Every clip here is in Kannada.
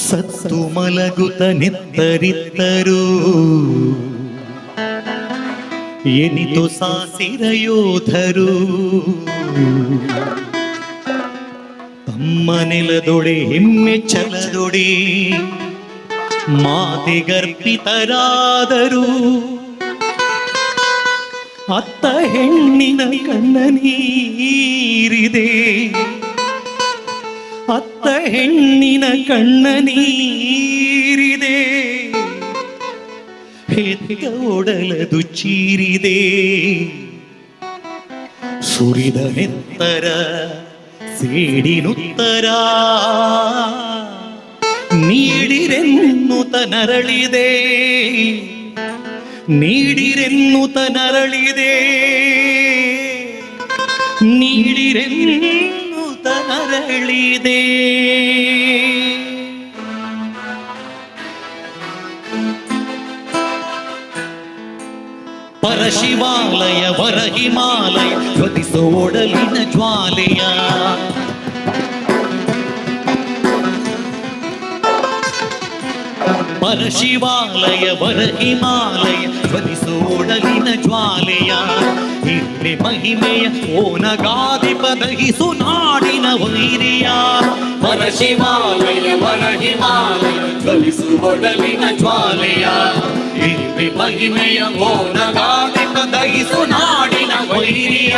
ಸತ್ತು ಮಲಗುತ್ತ ನಿತ್ತರಿತ್ತರು ಎನಿತು ಸಾಸಿರ ಯೋಧರು ತಮ್ಮ ನೆಲದೊಡೆ ಹೆಮ್ಮೆ ಛಲದೊಡೆ ಮಾತೆಗರ್ಪಿತರಾದರು. ಅತ್ತ ಹೆಣ್ಣಿನ ಕಣ್ಣ ನೀರಿದೆ, ಅತ್ತ ಹೆಣ್ಣಿನ ಕಣ್ಣ ನೀರಿದೆ, ಹೆತ್ತ ಒಡಲದು ಚೀರಿದೆ. ಸುರಿದ ನೆತ್ತರ ಸೇಡಿನುತ್ತರ ನೀಡಿರೆನ್ನುತ ನರಳಿದೆ, ನೀಡಿರೆನ್ನುತ ನರಳಿದೆ, ನೀಡಿರೆನ್ನುತ ನರಳಿದೆ. ಪರಶಿವಾಲಯ ವರ ಹಿಮಾಲಯ ಜ್ವಲಿಸೋ ಒಡಲಿನ ಜ್ವಾಲೆಯ, ಪರಶಿವಾಲಯ ವರ ಹಿಮಾಲಯ ಜ್ವಲಿಸೋ ಒಡಲಿನ ಜ್ವಾಲೆಯ. ಇಲ್ಲಿ ಮಹಿಮೆಯ ಓನಗಾದಿಪ ದಹಿಸು ನಾಡಿನ ವೈರಿಯ. ಪರಶಿವಾಲಯ ವರ ಹಿಮಾಲಯ ಜ್ವಲಿಸು ಒಡಲಿನ ಜ್ವಾಲೆಯ. ಇಲ್ಲಿ ಮಹಿಮೆಯ ಓನಗಾದಿಪ ದಹಿಸು ನಾಡಿನ ವೈರಿಯ.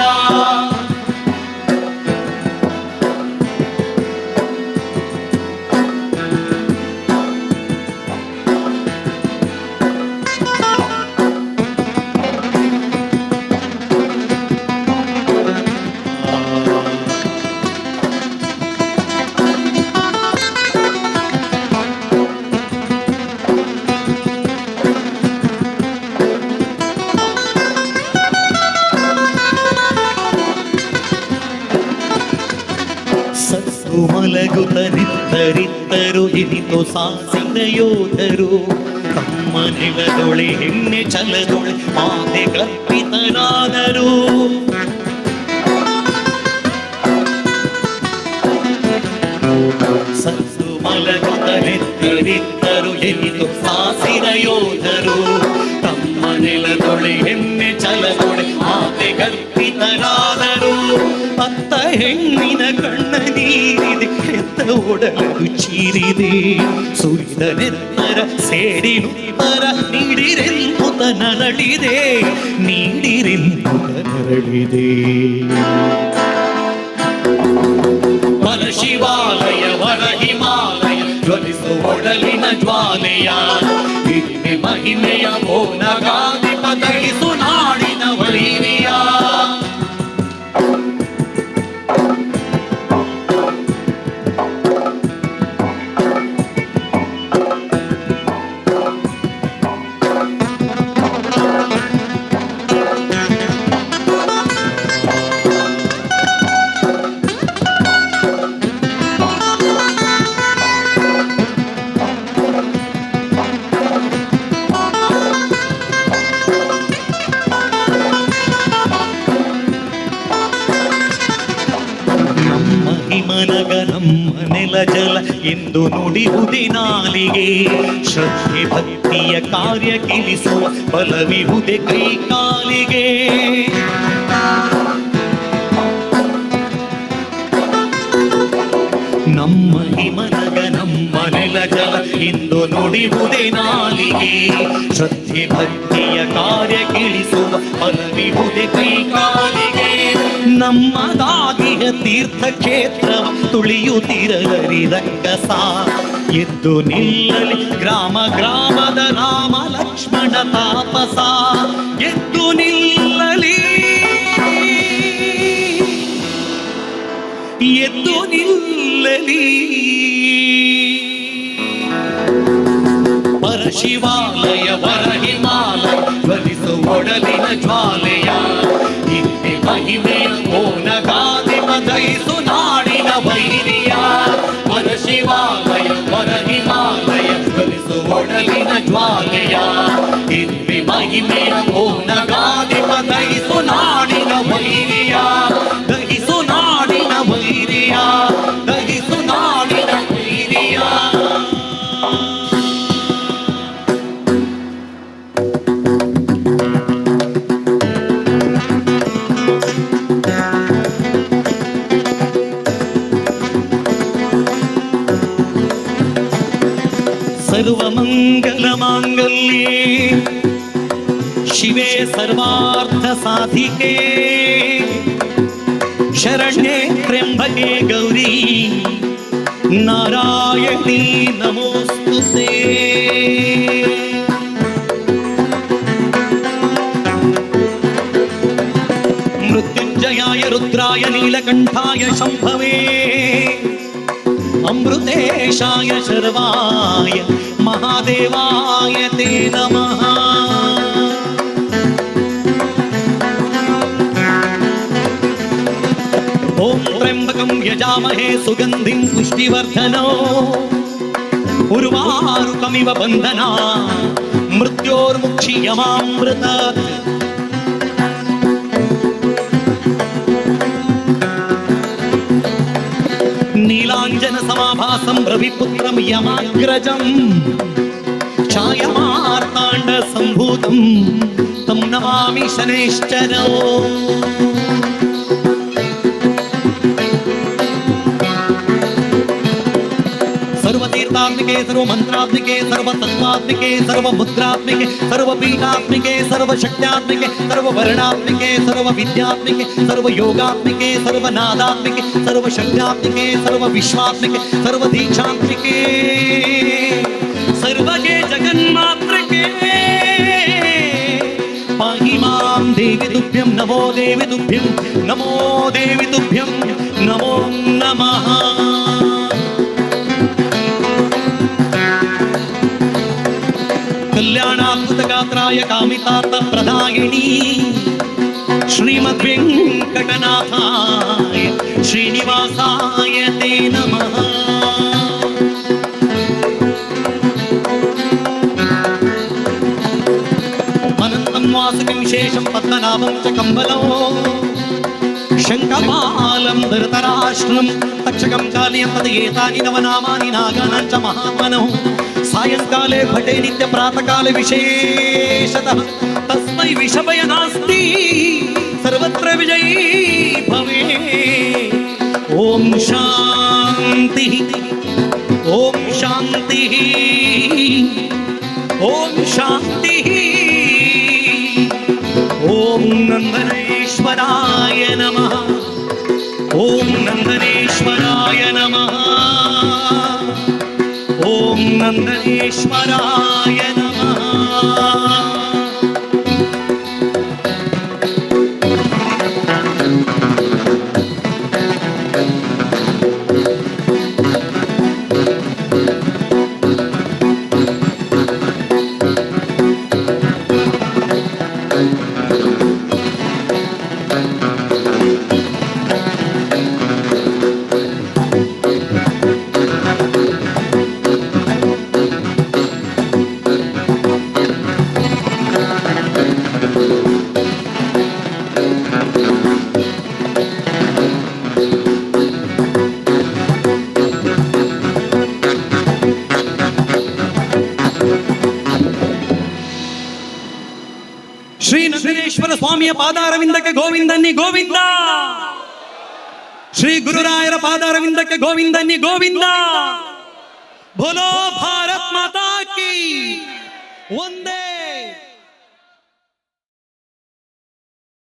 ಮಲಗುತ್ತ ನಿತ್ತರಿತ್ತರು ಎನಿತು ಸಾಸಿರ ಯೋಧರು ತಮ್ಮ ನೆಲದೊಳೆ ಹೆಣ್ಣೆ ಛಲದೊಳೆ ಮಾತೆ ಗರ್ಭಿತರಾದರು. ಸತ್ತು ಮಲಗುತ್ತ ನಿತ್ತರಿತ್ತರು ಎನಿತು ಸಾಸಿರ ಯೋಧರು ತಮ್ಮ ನೆಲದೊಳೆ ಹೆಣ್ಣೆ ಛಲದೊಳೆ ಮಾತೆ ಗರ್ಭಿತರಾದರು. ಅತ್ತ ಹೆಣ್ಣಿನ ಕಣ್ಣ ನೀರಿದೆ, ಹೆತ್ತ ಒಡಲದು ಚೀರಿದೆ. ಸುರಿದ ನೆತ್ತರ ಸೇಡಿನುತ್ತರ ನೀಡಿರೆನ್ನುತ ನರಳಿದೆ, ನೀಡಿರೆನ್ನುತ ನರಳಿದೆ. ಪರಶಿವಾಲಯ ವರ ಹಿಮಾಲಯ ಜ್ವಲಿಸು ಒಡಲಿನ ಜ್ವಾಲೆಯ. ಹಿರಿಮೆ ಮಹಿಮೆಯ ಓನಗಾದಿಪ ದಹಿಸು ನಾಡಿನ ವೈರಿಯ. ಹಿಮನಗ ನಮ್ಮ ನೆಲ ಜಲ ಎಂದು ನುಡಿಯುವುದೇ ನಾಲಿಗೆ. ಶ್ರದ್ಧೆ ಭಕ್ತಿಯ ಕಾರ್ಯ ಕಿಳಿಸುವ ಬಲವಿಹುದೆ ಕೈ ಕಾಲಿಗೆ. ನಮ್ಮ ಹಿಮನಗ ನಮ್ಮ ನೆಲ ಜಲ ಎಂದು ನುಡಿಯುವುದೇ ನಾಲಿಗೆ. ಶ್ರದ್ಧೆ ಭಕ್ತಿಯ ಕಾರ್ಯ ಕಿಳಿಸುವ ಬಲವಿಹುದೆ ಕೈ ಕಾಲಿಗೆ. ನಮ್ಮದಾಗಿಯ ತೀರ್ಥಕ್ಷೇತ್ರ ತುಳಿಯುತ್ತಿರಲಿ ರಂಗಸ. ಎದ್ದು ನಿಲ್ಲಲಿ ಗ್ರಾಮ ಗ್ರಾಮದ ರಾಮ ಲಕ್ಷ್ಮಣ ತಾಪಸ. ಎದ್ದು ನಿಲ್ಲಲಿ, ಎದ್ದು ನಿಲ್ಲಲಿ. ಪರಶಿವಾಲಯ ವರ ಹಿಮಾಲಯ ಜ್ವಲಿಸು ಒಡಲಿನ ಜ್ವಾಲೆಯ. ಇಲ್ಲಿ ಮಹಿಮೆ ಓನಗಾದಿಪ ದಹಿಸು ನಾಡಿನ ವೈರಿಯ. ಪರಶಿವಾಲಯ ವರ ಹಿಮಾಲಯ ಜ್ವಲಿಸು ಒಡಲಿನ ಜ್ವಾಲೆಯ. ಇಲ್ಲಿ ಮಹಿಮೆ ಓನಗಾದಿಪ ದಹಿಸು ನಾಡಿನ ವೈರಿಯ. ದಹಿಸು ನಾಡಿನ ವೈರಿಯ, ದಹಿಸು ನಾಡಿನ ವೈರಿಯ. ಸರ್ವಾರ್ಥ ಸಾಧಿಕೆ ಶರಣ್ಯೇ ತ್ರ್ಯಂಬಕೆ ಗೌರಿ ನಾರಾಯಣಿ ನಮೋಸ್ತುತೇ. ಮೃತ್ಯುಂಜಯಾಯ ರುದ್ರಾಯ ನೀಲಕಂಠಾಯ ಶಂಭವೇ ಅಮೃತೇಶಾಯ ಶರ್ವಾಯ ಮಹಾದೇವಾಯ ತೇ ನಮಃ. ಓಂ ತ್ರ್ಯಂಬಕಂ ಯಜಾಮಹೇ ಸುಗಂಧಿಂ ಪುಷ್ಟಿವರ್ಧನೋ ಉರ್ವಾರುಕಮಿವ ಬಂಧನಾ ಮೃತ್ಯೋರ್ಮುಕ್ಷೀಯಮಾಮೃತಾತ್. ನೀಲಾಂಜನ ಸಮಾಭಾಸಂ ರವಿಪುತ್ರಂ ಯಮಾಗ್ರಜಂ ಛಾಯಮಾರ್ತಾಂಡ ಸಂಭೂತಂ ತಂ ನಮಾಮಿ ಶನೈಶ್ಚರೋ. सर्वतीर्थात्मिके सर्वमंत्रात्मिके सर्वतत्वात्मिके सर्वमुद्रात्मिके सर्वपीठात्मिके सर्वशक्त्यात्मिके सर्ववर्णात्मिके सर्वविद्यात्मिके सर्वयोगात्मिके सर्वनादात्मिके सर्वशक्त्यात्मिके सर्वविश्वात्मिके सर्वदीक्षात्मिके सर्वगे जगन्मात्रिके पाहि मां देवी तुभ्यं नमो देवी तुभ्यं नमो देवी तुभ्यं नमो नमः. कल्याणात्मतगात्राय कामितार्थप्रदायिनी श्रीमद्वेङ्कटनाथाय श्रीनिवासाय ते नमः. अनन्तं वासुकं विशेषं पद्मनाभं च कम्बलो शङ्खपालं धृतराष्ट्रं तक्षकं कालयं तदेतानि नवनामानि नागानां च महात्मनः. सायंकाले भटे नित्य प्रातःकाले विशेषतः तस्मै विषभय नास्ति सर्वत्र विजयी भवे. ओम शांति ओम शांति ओम शांति. ओम नंदनेश्वराय नमः ओम नंदनेश्वराय नमः ओम नंदनेश्वराय नमः. ಶ್ರೀ ನಂದನೇಶ್ವರ ಸ್ವಾಮಿಯ ಪಾದಾರವಿಂದಕ್ಕೆ ಗೋವಿಂದನ್ನಿ ಗೋವಿಂದ. ಶ್ರೀ ಗುರುರಾಯರ ಪಾದಾರವಿಂದಕ್ಕೆ ಗೋವಿಂದನ್ನಿ ಗೋವಿಂದ. ಬೋಲೋ ಭಾರತ್ ಮಾತಾ ಕಿ ವಂದೇ